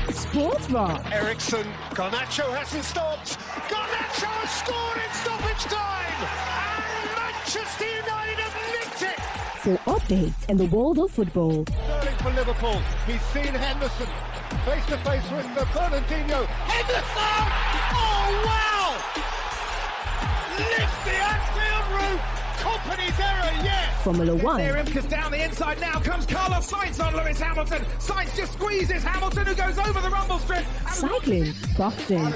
Sportville. Ericsson, Garnacho hasn't stopped. Garnacho has scored in stoppage time, and Manchester United have nicked it. For updates in the world of football. Sterling for Liverpool. He's seen Henderson face to face with Fernandinho. Henderson! Oh wow! Lift the Anfield roof. Company's error, yes. Formula One. Near him, because down the inside now comes Carlos Sainz on Lewis Hamilton. Sainz just squeezes Hamilton, who goes over the rumble strip. Cycling. Boxing.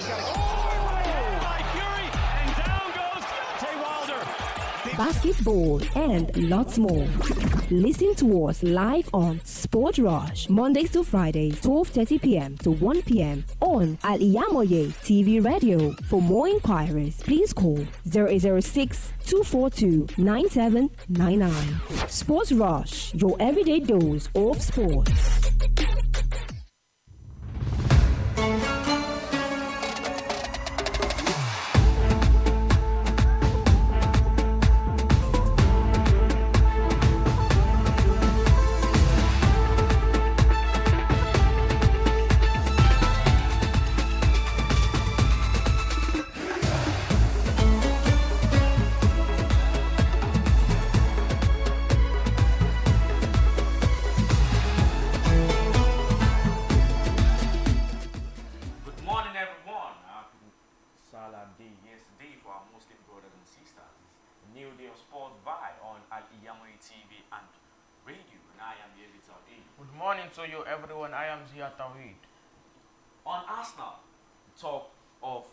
Basketball and lots more. Listen to us live on Sport Rush, Mondays to Fridays, 12:30 p.m. to 1 p.m. on Al-IyamoyeTv Radio. For more inquiries, please call 0806-242-9799. Sports Rush, your everyday dose of sports. Al-IyamoyeTV and radio, and I am YAZID. Good morning to you, everyone. I am ZIYAD. On Arsenal, talk of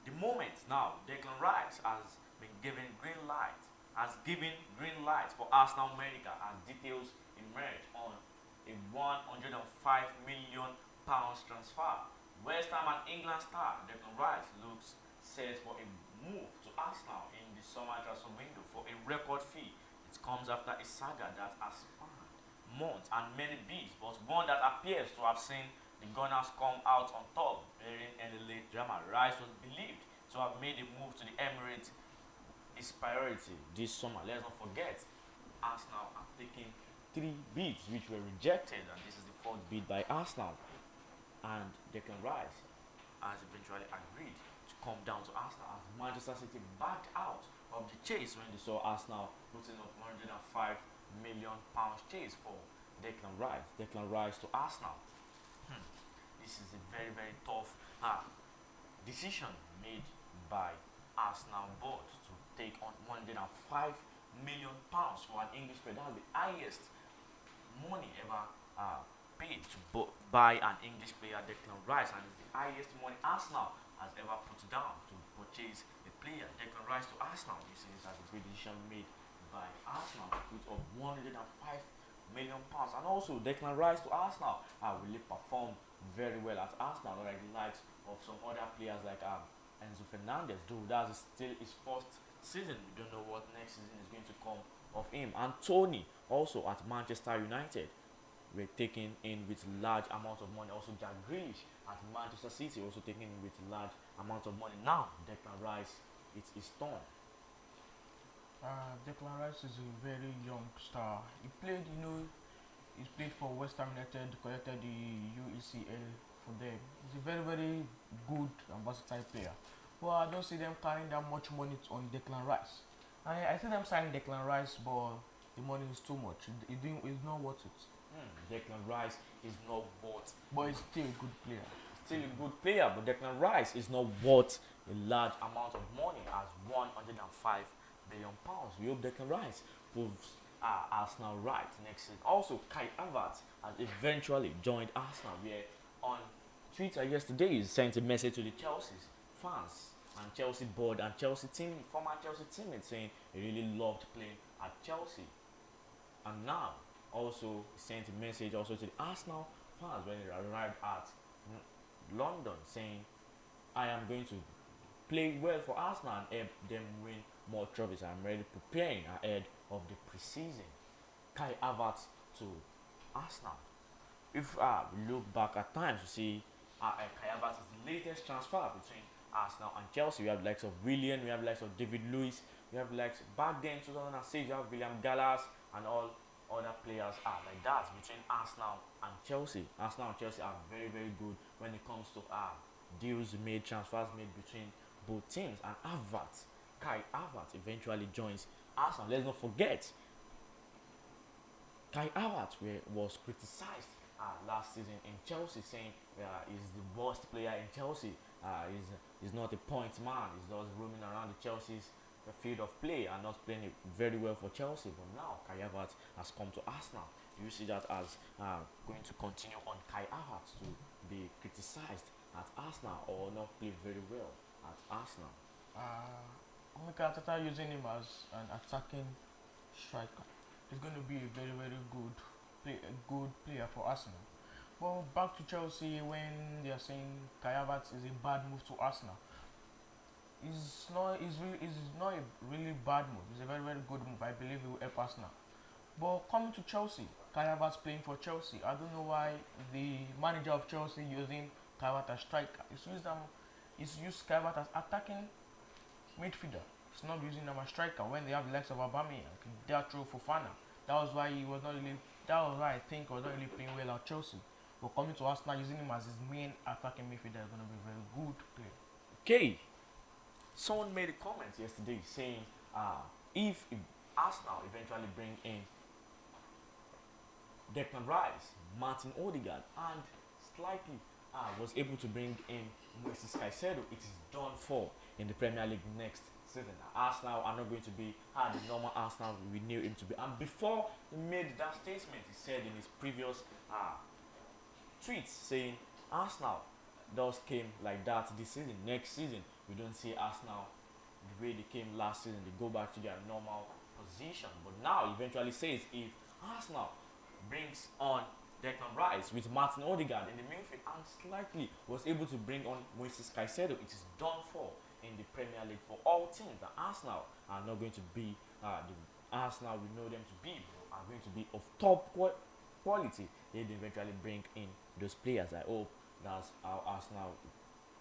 the moment now. Declan Rice has been given green light, for Arsenal America, and details emerge on a 105 million pounds transfer. West Ham and England star Declan Rice looks set for a move to Arsenal in the summer transfer window for a record fee. It comes after a saga that has spanned months and many bids, but one that appears to have seen the Gunners come out on top, bearing any late drama. Rice was believed to have made a move to the Emirates his priority this summer. Let's not forget, Arsenal are taking 3 bids which were rejected, and this is the 4th bid by Arsenal. And Declan Rice has eventually agreed to come down to Arsenal, as Manchester City backed out of the chase when they saw Arsenal putting up 105 million pounds chase for Declan Rice. Declan Rice to Arsenal. This is a very, very tough decision made by Arsenal board to take on 105 million pounds for an English player. That's the highest money ever paid to buy an English player, Declan Rice, and it's the highest money Arsenal has ever put down to purchase a player, Declan Rice, to Arsenal. This is a great decision made by Arsenal to put up 105 million pounds, and also Declan Rice to Arsenal really performed very well at Arsenal, like the likes of some other players like Enzo Fernandez. Though that's still his first season, we don't know what next season is going to come of him. And Tony also at Manchester United, we're taking in with large amount of money. Also Jack Grealish at Manchester City, also taking in with large amount of money. Now Declan Rice, it's his turn. Declan Rice is a very young star. He played, he's played for West Ham United, collected the UECL for them. He's a very, very good and versatile player. Well, I don't see them carrying that much money on Declan Rice. I see them signing Declan Rice, but the money is too much. It's not worth it. Declan Rice is not worth, but he's still a good player. Still a good player, but Declan Rice is not worth a large amount of money as 105 million pounds. We hope Declan Rice proves Arsenal right next season. Also, Kai Havertz has eventually joined Arsenal, where on Twitter yesterday he sent a message to the Chelsea fans and Chelsea board and Chelsea team, former Chelsea teammates, saying he really loved playing at Chelsea. And now also he sent a message also to the Arsenal fans when he arrived at London, saying, I am going to play well for Arsenal and help them win more trophies. I'm already preparing ahead of the preseason. Kai Havertz to Arsenal. If we look back at times, we see Kai Havertz is the latest transfer between Arsenal and Chelsea. We have the likes of Willian, we have the likes of David Luiz, we have the likes back then 2006, you have William Gallas and all other players are like that between Arsenal and Chelsea. Arsenal and Chelsea are very, very good when it comes to deals made, transfers made between both teams. And Kai Havertz eventually joins Arsenal. Let's not forget, Kai Havertz was criticized last season in Chelsea, saying he's the worst player in Chelsea. He's not a point man. He's just roaming around the Chelsea's field of play and not playing it very well for Chelsea. But now Kai Havertz has come to Arsenal. Do you see that as going to continue on Kai Havertz to be criticized at Arsenal or not play very well at Arsenal? Mikel Arteta using him as an attacking striker. He's going to be a very, very a good player for Arsenal. Well, back to Chelsea, when they are saying Kai Havertz is a bad move to Arsenal. It's not a really bad move. It's a very, very good move. I believe it will help Arsenal. But coming to Chelsea, Kai Havertz playing for Chelsea. I don't know why the manager of Chelsea using Kai Havertz as striker. He's used Kai Havertz as attacking midfielder. He's not using him as striker when they have the likes of Aubameyang, Diatro, Fofana. That was why I think he was not really playing well at Chelsea. But coming to Arsenal, using him as his main attacking midfielder is going to be a very good player. Okay. Someone made a comment yesterday saying if Arsenal eventually bring in Declan Rice, Martin Odegaard, and slightly was able to bring in Moises Caicedo, it is done for in the Premier League next season. Arsenal are not going to be the normal Arsenal we knew him to be. And before he made that statement, he said in his previous tweets saying Arsenal does came like that this season. Next season, we don't see Arsenal the way they came last season. They go back to their normal position. But now, eventually says if Arsenal brings on Declan Rice with Martin Odegaard in the midfield and slightly was able to bring on Moises Caicedo, it is done for in the Premier League for all teams. That Arsenal are not going to be the Arsenal we know them to be, are going to be of top quality. They eventually bring in those players. I hope that's how Arsenal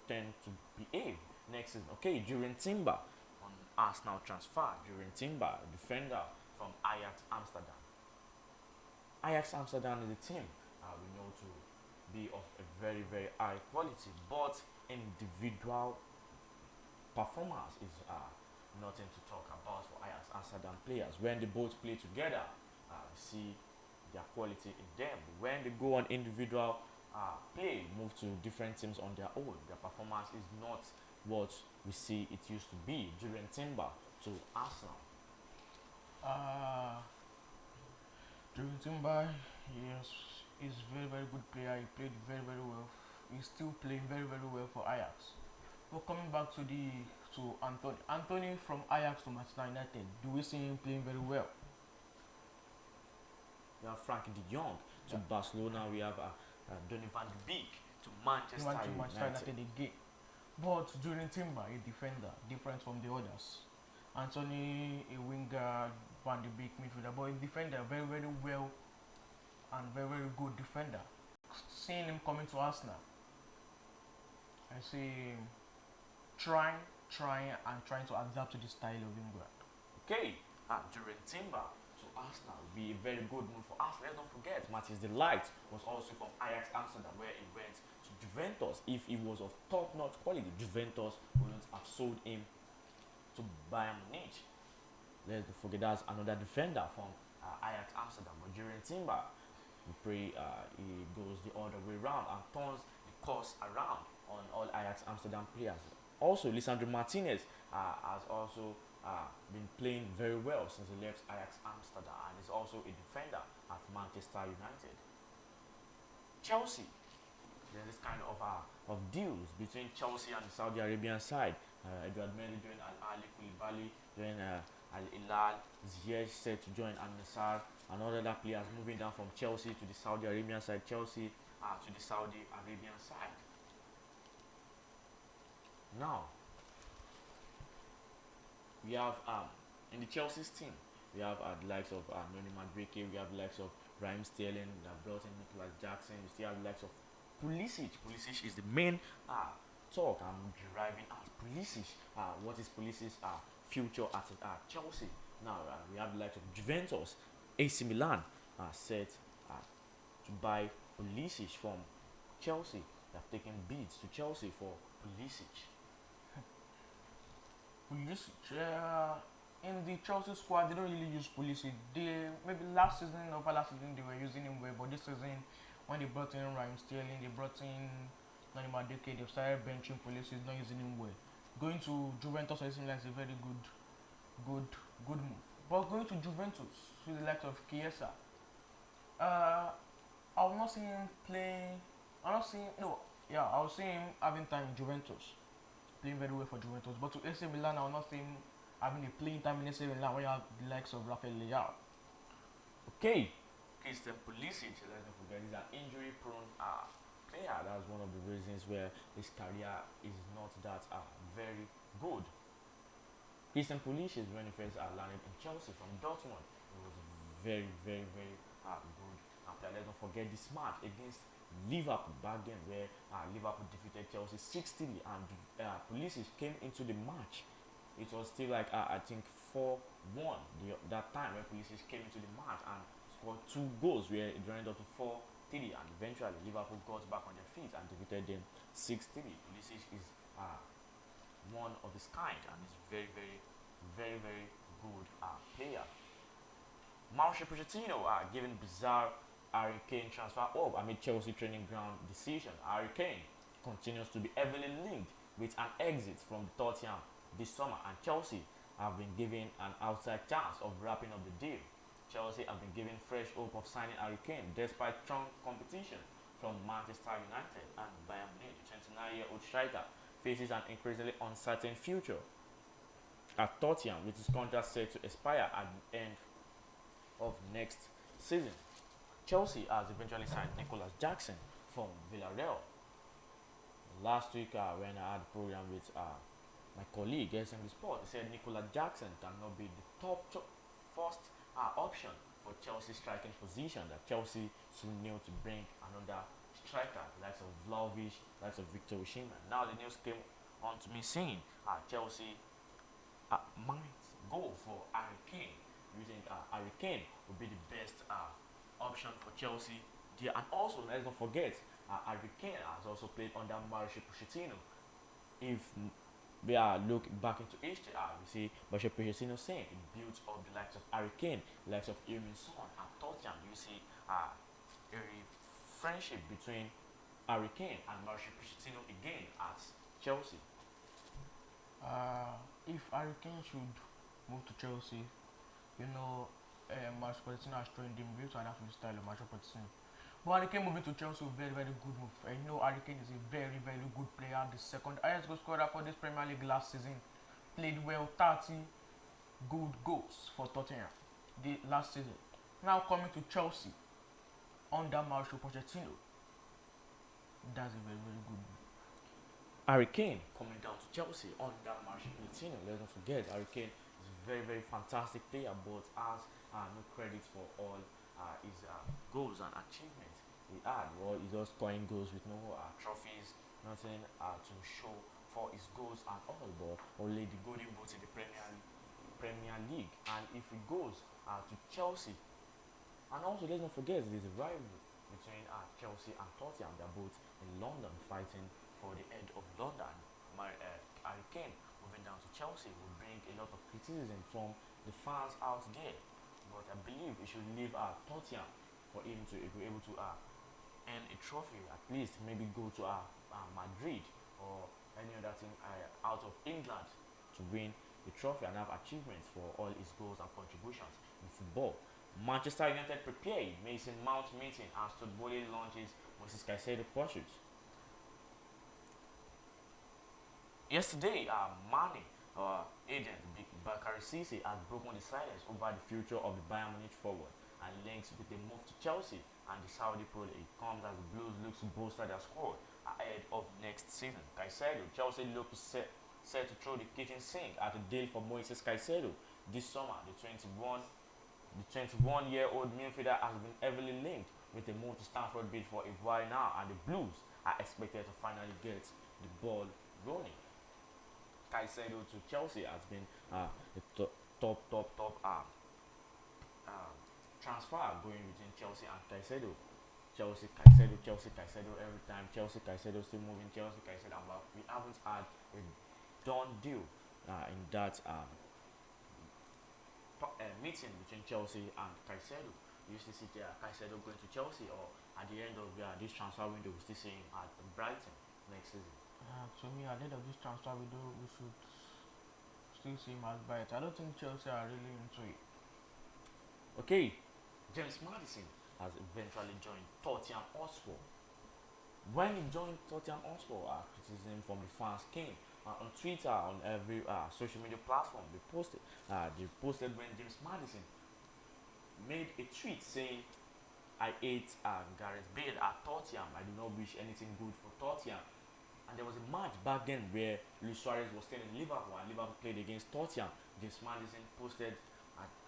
tend to behave next season. Okay, during Timber on Arsenal transfer, during Timber, defender from Ajax Amsterdam. Ajax Amsterdam is a team we know to be of a very, very high quality, but individual performance is nothing to talk about for Ajax Amsterdam players. When they both play together, we see their quality in them. When they go on individual play, move to different teams on their own, their performance is not what we see it used to be during Timber to Arsenal. During Timber, yes, he's a very, very good player. He played very, very well. He's still playing very, very well for Ajax. But coming back to Anthony from Ajax to Manchester United, do we see him playing very well? We have Frankie de Jong to Barcelona. We have Donny van de Beek to Manchester United again. But during Timber, a defender, different from the others. Anthony, a winger, Van de Beek midfielder, but a defender, very, very well and very, very good defender. Seeing him coming to Arsenal, I see him trying to adapt to the style of England. Okay, during Timber to Arsenal will be a very good move for Arsenal. Let's not forget, Matthias de Ligt was also from Ajax Amsterdam, where he went to Juventus. If he was of top-notch quality, Juventus wouldn't have sold him to Bayern Munich. Let's not forget that's another defender from Ajax Amsterdam. But during Timber, we pray he goes the other way around and turns the course around on all Ajax Amsterdam players. Also, Lisandro Martinez has also been playing very well since he left Ajax Amsterdam and is also a defender at Manchester United. Chelsea, there's this kind of deals between Chelsea and the Saudi Arabian side. Edouard Mendy joined Al-Ali, Koulibaly joined Al-Hilal, ZIYAD said to join Al-Nassr, and other players moving down from Chelsea to the Saudi Arabian side, Chelsea to the Saudi Arabian side. Now, we have in the Chelsea's team, we have the likes of Noni Madueke, we have the likes of Raheem Sterling, we have brought in Nicholas Jackson, we still have the likes of Pulisic. Pulisic is the main talk I'm deriving at Pulisic. What is Pulisic's future at Chelsea? Now we have the likes of Juventus, AC Milan, set to buy Pulisic from Chelsea. They have taken bids to Chelsea for Pulisic. Pulisic, in the Chelsea squad, they don't really use Pulisic. They maybe last season or last season they were using him well, but this season when they brought in Raheem Sterling, they brought in Nani Madueke, they started benching Pulisic, not using him well. Going to Juventus, I think that's a very good move. But going to Juventus with the likes of Chiesa, I will not see him playing. I'm not seeing no. Yeah, I will see him having time in Juventus, playing very well for Juventus. But to AC Milan, I will not see him having a playing time in AC Milan when you have the likes of Rafael Leao. Okay, Christian Pulisic, let's not forget, he's an injury-prone player. That's one of the reasons where his career is not that very good. Christian Pulisic, when he first landed in Chelsea from Dortmund, he was very good player. Let's not forget this match against Liverpool back then, where Liverpool defeated Chelsea 6-3, and Pulisic came into the match. It was still like I think 4-1 that time when Pulisic came into the match and scored 2 goals, where it ended up to 4-3, and eventually Liverpool got back on their feet and defeated them 6-3. Pulisic is one of his kind and is very good player. Mauricio Pochettino given bizarre Harry Kane transfer up amid Chelsea training ground decision. Harry Kane continues to be heavily linked with an exit from Tottenham this summer, and Chelsea have been given an outside chance of wrapping up the deal. Chelsea have been given fresh hope of signing Harry Kane despite strong competition from Manchester United and Bayern Munich. The 29-year-old striker faces an increasingly uncertain future at Tottenham, with his contract set to expire at the end of next season. Chelsea has eventually signed Nicolas Jackson from Villarreal. Last week, when I had a program with my colleague, SM Sport, he said Nicolas Jackson cannot be the first option for Chelsea striking position, that Chelsea soon need to bring another striker, likes of Vlahovic, likes of Victor Osimhen. Now the news came on to me saying Chelsea might go for Harry Kane. You think Harry Kane would be the best option for Chelsea there? And also, let's not forget, Harry Kane has also played under Mauricio Pochettino. If we look back into history, we see Mauricio Pochettino saying he built up the likes of Harry Kane, the likes of Heung-min Son at Tottenham. You see a friendship between Harry Kane and Mauricio Pochettino again at Chelsea. If Harry Kane should move to Chelsea, you know, Mauricio Pochettino has trained him to adapt to the style of Mauricio Pochettino. But Harry Kane moving to Chelsea was very good move. And you know, Harry Kane is a very good player. The second highest goal scorer for this Premier League last season. Played well, 30 good goals for Tottenham the last season. Now coming to Chelsea under Mauricio Pochettino, that's a very good move. Harry Kane coming down to Chelsea under Mauricio Pochettino. Let's not forget, Harry Kane is a very fantastic player, but has no credit for all his goals and achievements he had. Well, he's just scoring goals with no trophies, nothing to show for his goals and all, but only the golden boot in the Premier League. And if he goes to Chelsea, and also let's not forget there's a rivalry between Chelsea and Tottenham. They're both in London fighting for the head of London. Harry Kane moving down to Chelsea will bring a lot of criticism from the fans out there, but I believe he should leave Tottenham for him to be able to earn a trophy, at least maybe go to Madrid or any other team out of England to win the trophy and have achievements for all his goals and contributions in football. Manchester United prepared Mason Mount meeting as Sportville launches Moses Caicedo pursuit. Yesterday, Mane, agent Bakary Cisse, has broken the silence over the future of the Bayern Munich forward and links with the move to Chelsea and the Saudi Pro League. It comes as the Blues look to bolster their squad ahead of next season. Caicedo, Chelsea look to set to throw the kitchen sink at a deal for Moises Caicedo this summer. The 21-year-old midfielder has been heavily linked with the move to Stamford Bridge for a while now, and the Blues are expected to finally get the ball rolling. Caicedo to Chelsea has been the top transfer going between Chelsea and Caicedo. Chelsea Caicedo, Chelsea Caicedo every time. Chelsea Caicedo still moving. Chelsea Caicedo, but we haven't had a done deal in that meeting between Chelsea and Caicedo. You used to see Caicedo going to Chelsea, or at the end of this transfer window, we still see him at Brighton next season. To me, at the end of this transfer window, we should still see him as Brighton. I don't think Chelsea are really into it. Okay, James Maddison has eventually joined Tottenham Hotspur. When he joined Tottenham Hotspur, criticism from the fans came on Twitter, on every social media platform. They posted when James Maddison made a tweet saying, "I hate Gareth Bale at Tottenham. I do not wish anything good for Tottenham." And there was a match back then where Luis Suarez was still in Liverpool and Liverpool played against Tottenham. James Maddison posted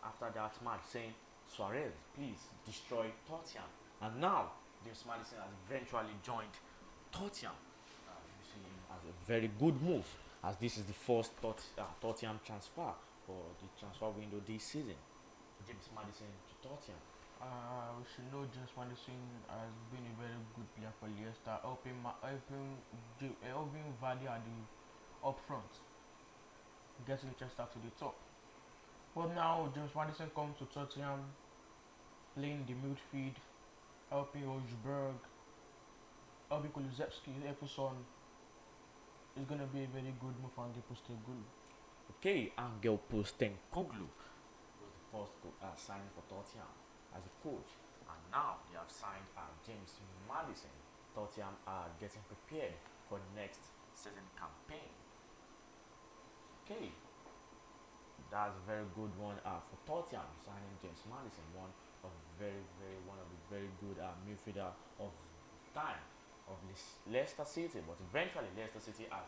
after that match saying, "Suarez, please destroy Tottenham." And now James Maddison has eventually joined Tottenham. You see him as a very good move, as this is the first Tottenham transfer for the transfer window this season. James Maddison to Tottenham. We should know James Maddison has been a very good player for Leicester, helping Vardy at the up front, getting Leicester to the top. But now James Maddison comes to Tottenham, playing the midfield, helping Hojbjerg, helping Kulusevski, Epperson. It's going to be a very good move on the Postecoglou. Okay, Angel Postecoglou was the first signing for Tottenham as a coach, and now they have signed James Maddison. Tottenham are getting prepared for the next season campaign. Okay, that's a very good one for Tottenham, signing James Maddison, one of the very good midfielder of time of Leicester City. But eventually Leicester City has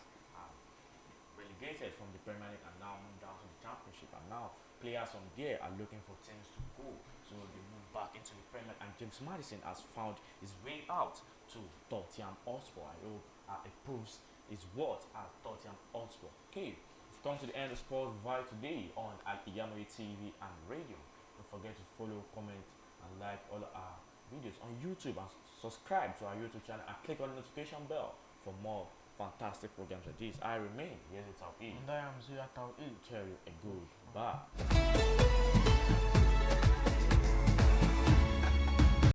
relegated from the Premier League and now moved down to the Championship, and now players from there are looking for teams to go, so they move back into the Premier League, and James Maddison has found his way out to Tottenham Hotspur. I hope it proves his worth at Tottenham Hotspur. Okay, we've come to the end of Sports Vibe today on Al-IyamoyeTv and radio. Don't forget to follow, comment and like all our videos on YouTube, and subscribe to our YouTube channel and click on the notification bell for more fantastic programs like this. I remain YAZID. And I am ZIYAD. Tell you a good bye.